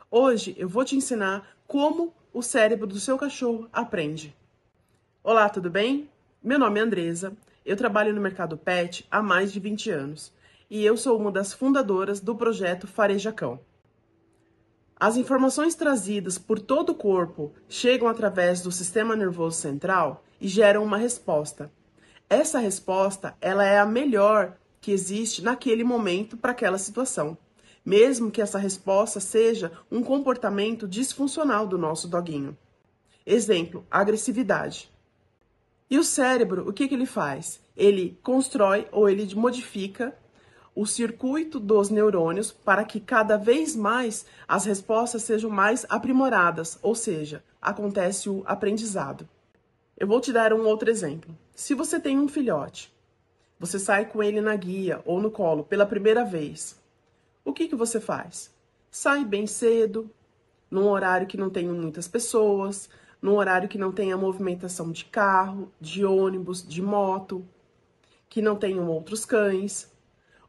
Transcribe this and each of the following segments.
Hoje eu vou te ensinar como o cérebro do seu cachorro aprende. Olá, tudo bem? Meu nome é Andresa, eu trabalho no mercado pet há mais de 20 anos e eu sou uma das fundadoras do projeto Fareja Cão. As informações trazidas por todo o corpo chegam através do sistema nervoso central e geram uma resposta. Essa resposta, ela é a melhor que existe naquele momento para aquela situação, mesmo que essa resposta seja um comportamento disfuncional do nosso doguinho. Exemplo, agressividade. E o cérebro, o que ele faz? Ele constrói ou ele modifica o circuito dos neurônios para que cada vez mais as respostas sejam mais aprimoradas, ou seja, acontece o aprendizado. Eu vou te dar um outro exemplo. Se você tem um filhote, você sai com ele na guia ou no colo pela primeira vez, o que você faz? Sai bem cedo, num horário que não tenha muitas pessoas, num horário que não tenha movimentação de carro, de ônibus, de moto, que não tenham outros cães.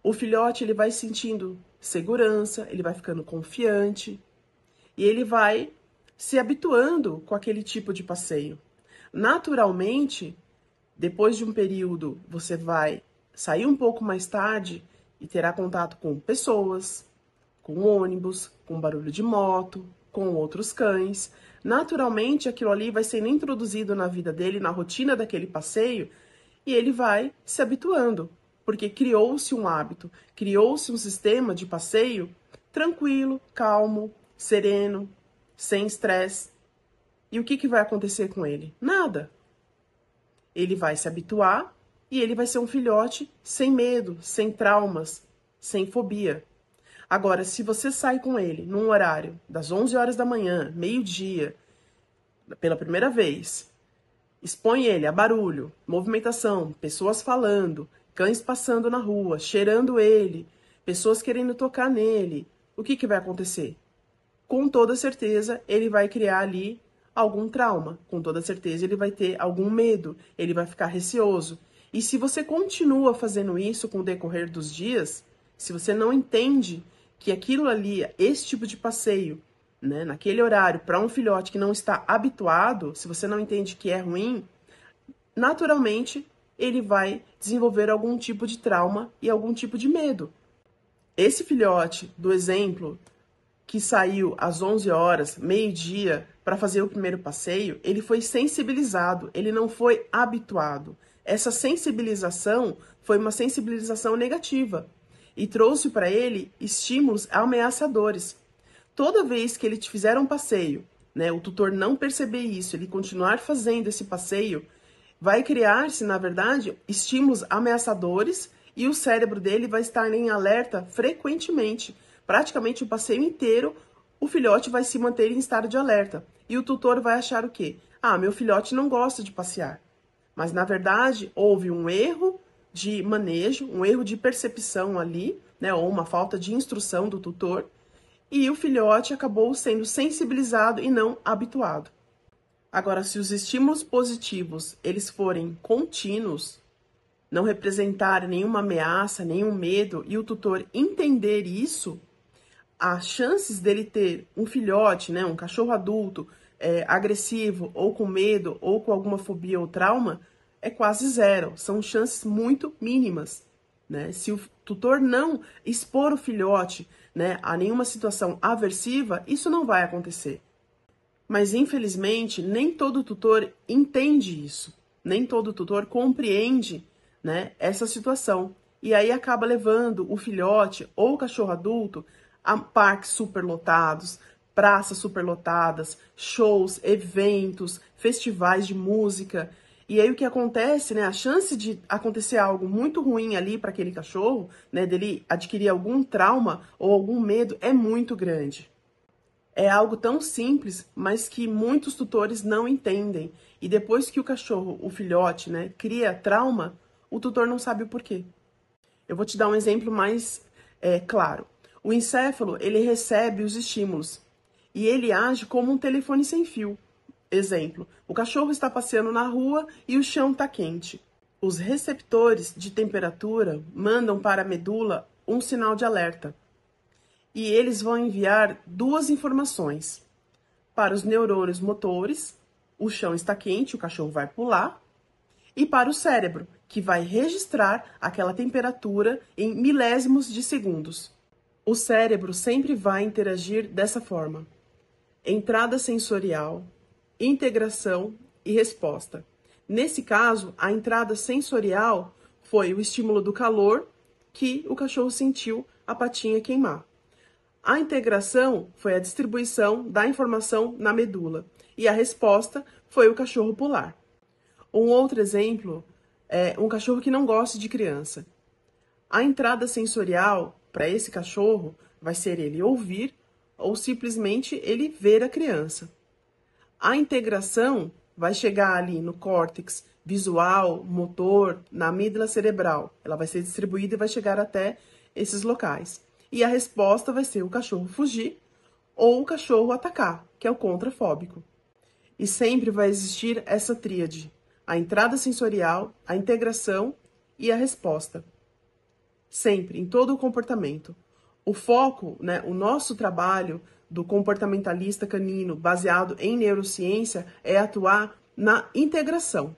O filhote ele vai sentindo segurança, ele vai ficando confiante e ele vai se habituando com aquele tipo de passeio. Naturalmente, depois de um período, você vai sair um pouco mais tarde e terá contato com pessoas, com ônibus, com barulho de moto, com outros cães. Naturalmente, aquilo ali vai sendo introduzido na vida dele, na rotina daquele passeio, e ele vai se habituando, porque criou-se um hábito, criou-se um sistema de passeio tranquilo, calmo, sereno, sem estresse. E o que vai acontecer com ele? Nada. Ele vai se habituar e ele vai ser um filhote sem medo, sem traumas, sem fobia. Agora, se você sai com ele num horário das 11 horas da manhã, meio-dia, pela primeira vez, expõe ele a barulho, movimentação, pessoas falando, cães passando na rua, cheirando ele, pessoas querendo tocar nele, o que vai acontecer? Com toda certeza, ele vai criar ali algum trauma, com toda certeza ele vai ter algum medo, ele vai ficar receoso. E se você continua fazendo isso com o decorrer dos dias, se você não entende que aquilo ali, esse tipo de passeio, né, naquele horário, para um filhote que não está habituado, se você não entende que é ruim, naturalmente ele vai desenvolver algum tipo de trauma e algum tipo de medo. Esse filhote do exemplo que saiu às 11 horas, meio-dia, para fazer o primeiro passeio, ele foi sensibilizado, ele não foi habituado. Essa sensibilização foi uma sensibilização negativa e trouxe para ele estímulos ameaçadores. Toda vez que ele te fizer um passeio, né, o tutor não perceber isso, ele continuar fazendo esse passeio, vai criar-se, na verdade, estímulos ameaçadores e o cérebro dele vai estar em alerta frequentemente. Praticamente o passeio inteiro, o filhote vai se manter em estado de alerta. E o tutor vai achar o quê? Ah, meu filhote não gosta de passear. Mas, na verdade, houve um erro de manejo, um erro de percepção ali, né, ou uma falta de instrução do tutor, e o filhote acabou sendo sensibilizado e não habituado. Agora, se os estímulos positivos, eles forem contínuos, não representarem nenhuma ameaça, nenhum medo, e o tutor entender isso, as chances dele ter um filhote, né, um cachorro adulto, agressivo, ou com medo, ou com alguma fobia ou trauma, é quase zero. São chances muito mínimas, né? Se o tutor não expor o filhote, né, a nenhuma situação aversiva, isso não vai acontecer. Mas, infelizmente, nem todo tutor entende isso. Nem todo tutor compreende, né, essa situação. E aí acaba levando o filhote ou o cachorro adulto a parques superlotados, praças superlotadas, shows, eventos, festivais de música. E aí o que acontece, né? A chance de acontecer algo muito ruim ali para aquele cachorro, né, dele adquirir algum trauma ou algum medo é muito grande. É algo tão simples, mas que muitos tutores não entendem. E depois que o cachorro, o filhote, né, cria trauma, o tutor não sabe o porquê. Eu vou te dar um exemplo mais claro. O encéfalo, ele recebe os estímulos e ele age como um telefone sem fio. Exemplo, o cachorro está passeando na rua e o chão está quente. Os receptores de temperatura mandam para a medula um sinal de alerta. e eles vão enviar duas informações. Para os neurônios motores, o chão está quente, o cachorro vai pular, e para o cérebro, que vai registrar aquela temperatura em milésimos de segundos. O cérebro sempre vai interagir dessa forma: entrada sensorial, integração e resposta. Nesse caso, a entrada sensorial foi o estímulo do calor que o cachorro sentiu a patinha queimar. A integração foi a distribuição da informação na medula e a resposta foi o cachorro pular. Um outro exemplo é um cachorro que não gosta de criança. A entrada sensorial para esse cachorro vai ser ele ouvir ou simplesmente ele ver a criança. A integração vai chegar ali no córtex visual, motor, na amígdala cerebral. Ela vai ser distribuída e vai chegar até esses locais. E a resposta vai ser o cachorro fugir ou o cachorro atacar, que é o contrafóbico. E sempre vai existir essa tríade: a entrada sensorial, a integração e a resposta. Sempre, em todo o comportamento. O foco, o nosso trabalho do comportamentalista canino baseado em neurociência é atuar na integração.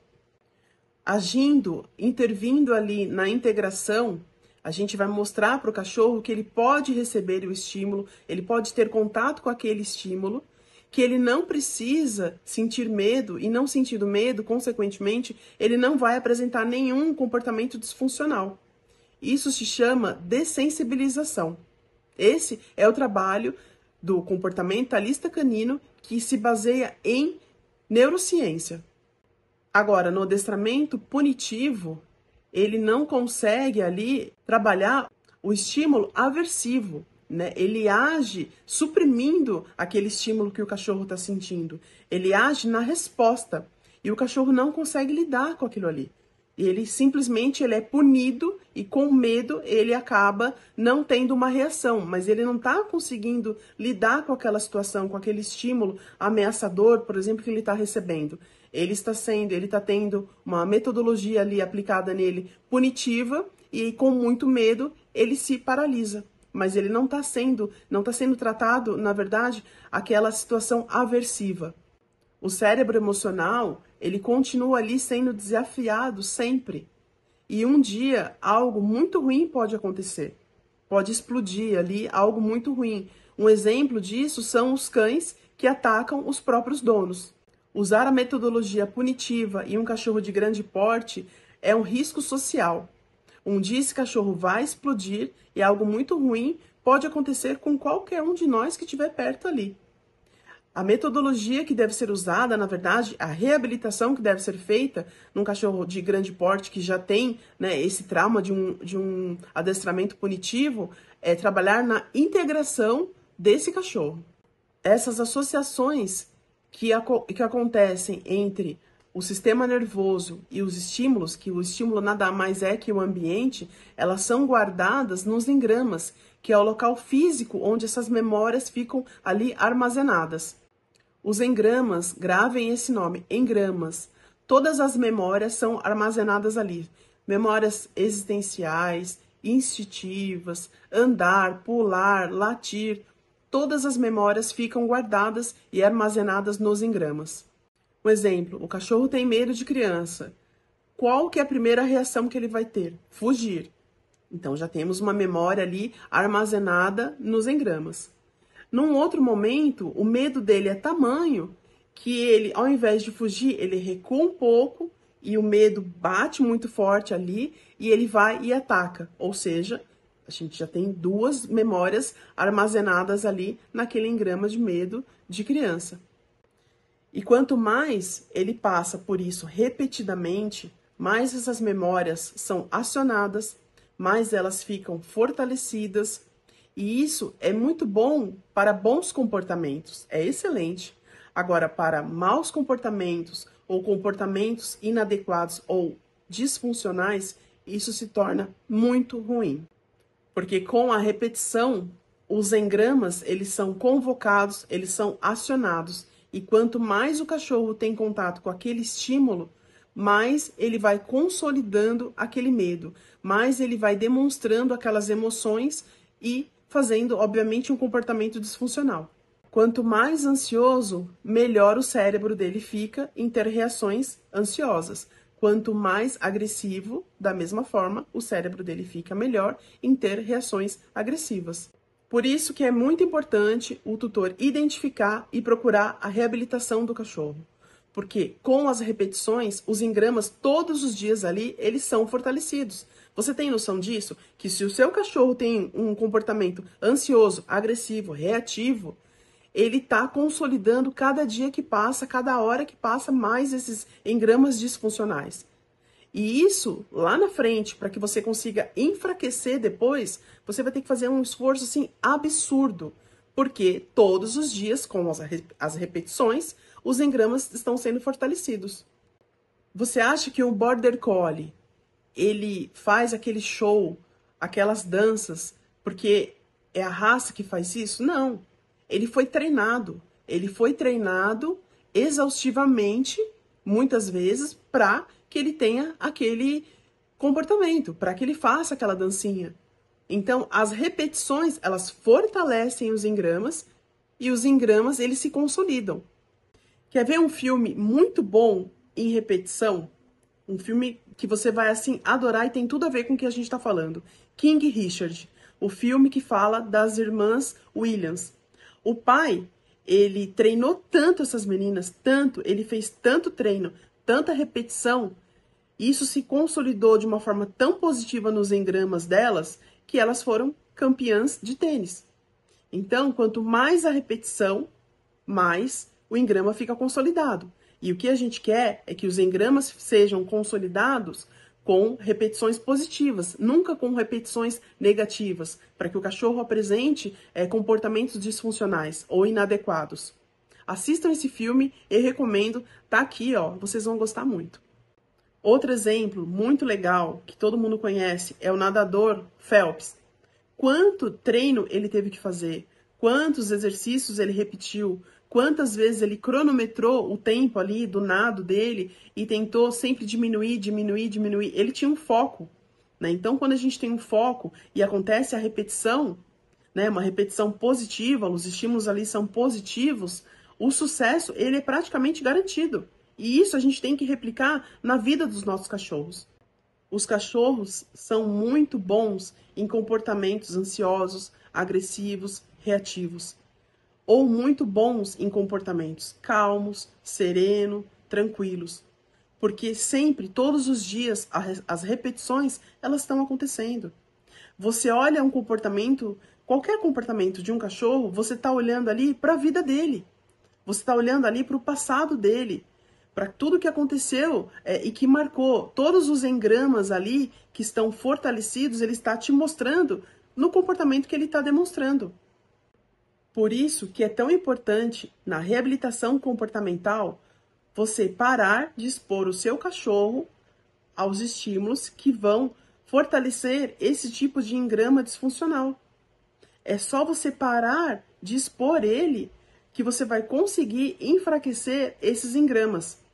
Agindo, intervindo ali na integração, a gente vai mostrar para o cachorro que ele pode receber o estímulo, ele pode ter contato com aquele estímulo, que ele não precisa sentir medo, e não sentindo medo, consequentemente, ele não vai apresentar nenhum comportamento disfuncional. Isso se chama dessensibilização. Esse é o trabalho do comportamentalista canino que se baseia em neurociência. Agora, no adestramento punitivo, ele não consegue ali trabalhar o estímulo aversivo, Ele age suprimindo aquele estímulo que o cachorro está sentindo. Ele age na resposta e o cachorro não consegue lidar com aquilo ali. Ele simplesmente é punido e com medo ele acaba não tendo uma reação, mas ele não está conseguindo lidar com aquela situação, com aquele estímulo ameaçador, por exemplo, que ele está recebendo. Ele está tendo uma metodologia ali aplicada nele punitiva e com muito medo ele se paralisa. Mas ele não está sendo tratado, na verdade, aquela situação aversiva. O cérebro emocional, ele continua ali sendo desafiado sempre. E um dia, algo muito ruim pode acontecer. Pode explodir ali algo muito ruim. Um exemplo disso são os cães que atacam os próprios donos. Usar a metodologia punitiva em um cachorro de grande porte é um risco social. Um dia esse cachorro vai explodir e algo muito ruim pode acontecer com qualquer um de nós que estiver perto ali. A metodologia que deve ser usada, na verdade, a reabilitação que deve ser feita num cachorro de grande porte que já tem esse trauma de um adestramento punitivo, é trabalhar na integração desse cachorro. Essas associações que acontecem entre o sistema nervoso e os estímulos, que o estímulo nada mais é que o ambiente, elas são guardadas nos engramas, que é o local físico onde essas memórias ficam ali armazenadas. Os engramas, gravem esse nome, engramas. Todas as memórias são armazenadas ali. Memórias existenciais, instintivas, andar, pular, latir. Todas as memórias ficam guardadas e armazenadas nos engramas. Um exemplo, o cachorro tem medo de criança. Qual que é a primeira reação que ele vai ter? Fugir. Então já temos uma memória ali armazenada nos engramas. Num outro momento, o medo dele é tamanho que ele, ao invés de fugir, ele recua um pouco e o medo bate muito forte ali e ele vai e ataca. Ou seja, a gente já tem duas memórias armazenadas ali naquele engrama de medo de criança. E quanto mais ele passa por isso repetidamente, mais essas memórias são acionadas, mais elas ficam fortalecidas. E isso é muito bom para bons comportamentos, é excelente. Agora, para maus comportamentos ou comportamentos inadequados ou disfuncionais, isso se torna muito ruim. Porque com a repetição, os engramas, eles são convocados, eles são acionados. E quanto mais o cachorro tem contato com aquele estímulo, mais ele vai consolidando aquele medo, mais ele vai demonstrando aquelas emoções e fazendo, obviamente, um comportamento disfuncional. Quanto mais ansioso, melhor o cérebro dele fica em ter reações ansiosas. Quanto mais agressivo, da mesma forma, o cérebro dele fica melhor em ter reações agressivas. Por isso que é muito importante o tutor identificar e procurar a reabilitação do cachorro. Porque com as repetições, os engramas todos os dias ali, eles são fortalecidos. Você tem noção disso? Que se o seu cachorro tem um comportamento ansioso, agressivo, reativo, ele está consolidando cada dia que passa, cada hora que passa, mais esses engramas disfuncionais. E isso, lá na frente, para que você consiga enfraquecer depois, você vai ter que fazer um esforço, assim, absurdo. Porque todos os dias, com as repetições, os engramas estão sendo fortalecidos. Você acha que um Border Collie, ele faz aquele show, aquelas danças, porque é a raça que faz isso? Não. Ele foi treinado. Ele foi treinado exaustivamente, muitas vezes, para que ele tenha aquele comportamento, para que ele faça aquela dancinha. Então, as repetições, elas fortalecem os engramas e os engramas, eles se consolidam. Quer ver um filme muito bom em repetição? Um filme que você vai, assim, adorar e tem tudo a ver com o que a gente está falando. King Richard, o filme que fala das irmãs Williams. O pai, ele treinou tanto essas meninas, tanto, ele fez tanto treino, tanta repetição, e isso se consolidou de uma forma tão positiva nos engramas delas, que elas foram campeãs de tênis. Então, quanto mais a repetição, mais o engrama fica consolidado. E o que a gente quer é que os engramas sejam consolidados com repetições positivas, nunca com repetições negativas, para que o cachorro apresente comportamentos disfuncionais ou inadequados. Assistam esse filme, eu recomendo, tá aqui, ó, vocês vão gostar muito. Outro exemplo muito legal, que todo mundo conhece, é o nadador Phelps. Quanto treino ele teve que fazer, quantos exercícios ele repetiu, quantas vezes ele cronometrou o tempo ali do nado dele e tentou sempre diminuir. Ele tinha um foco, né? Então, quando a gente tem um foco e acontece a repetição, né, uma repetição positiva, os estímulos ali são positivos, o sucesso, ele é praticamente garantido. E isso a gente tem que replicar na vida dos nossos cachorros. Os cachorros são muito bons em comportamentos ansiosos, agressivos, reativos. Ou muito bons em comportamentos calmos, sereno, tranquilos. Porque sempre, todos os dias, as repetições, elas estão acontecendo. Você olha um comportamento, qualquer comportamento de um cachorro, você está olhando ali para a vida dele. Você está olhando ali para o passado dele, para tudo que aconteceu e que marcou. Todos os engramas ali que estão fortalecidos, ele está te mostrando no comportamento que ele está demonstrando. Por isso que é tão importante, na reabilitação comportamental, você parar de expor o seu cachorro aos estímulos que vão fortalecer esse tipo de engrama disfuncional. É só você parar de expor ele que você vai conseguir enfraquecer esses engramas.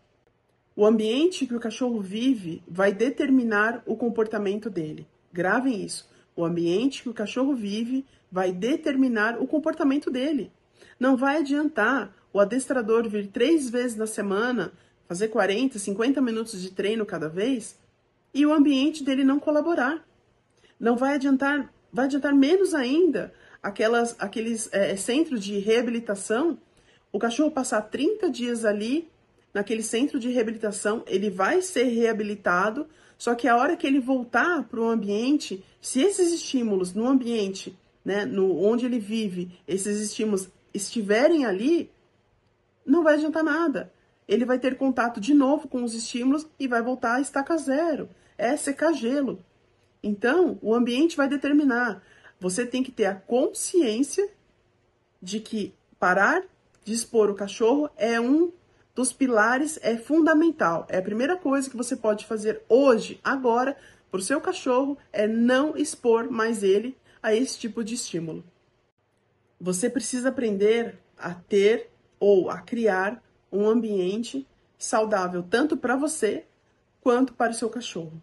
O ambiente que o cachorro vive vai determinar o comportamento dele. Gravem isso. O ambiente que o cachorro vive vai determinar o comportamento dele. Não vai adiantar o adestrador vir 3 vezes na semana, fazer 40, 50 minutos de treino cada vez, e o ambiente dele não colaborar. Não vai adiantar menos ainda aqueles centros de reabilitação, o cachorro passar 30 dias ali, naquele centro de reabilitação, ele vai ser reabilitado, só que a hora que ele voltar para o ambiente, se esses estímulos no ambiente, né, onde ele vive, esses estímulos estiverem ali, não vai adiantar nada. Ele vai ter contato de novo com os estímulos e vai voltar a estaca zero. É secar gelo. Então, o ambiente vai determinar. Você tem que ter a consciência de que parar de expor o cachorro é um dos pilares, é fundamental. É a primeira coisa que você pode fazer hoje, agora, para o seu cachorro, é não expor mais ele a esse tipo de estímulo. Você precisa aprender a ter ou a criar um ambiente saudável, tanto para você quanto para o seu cachorro.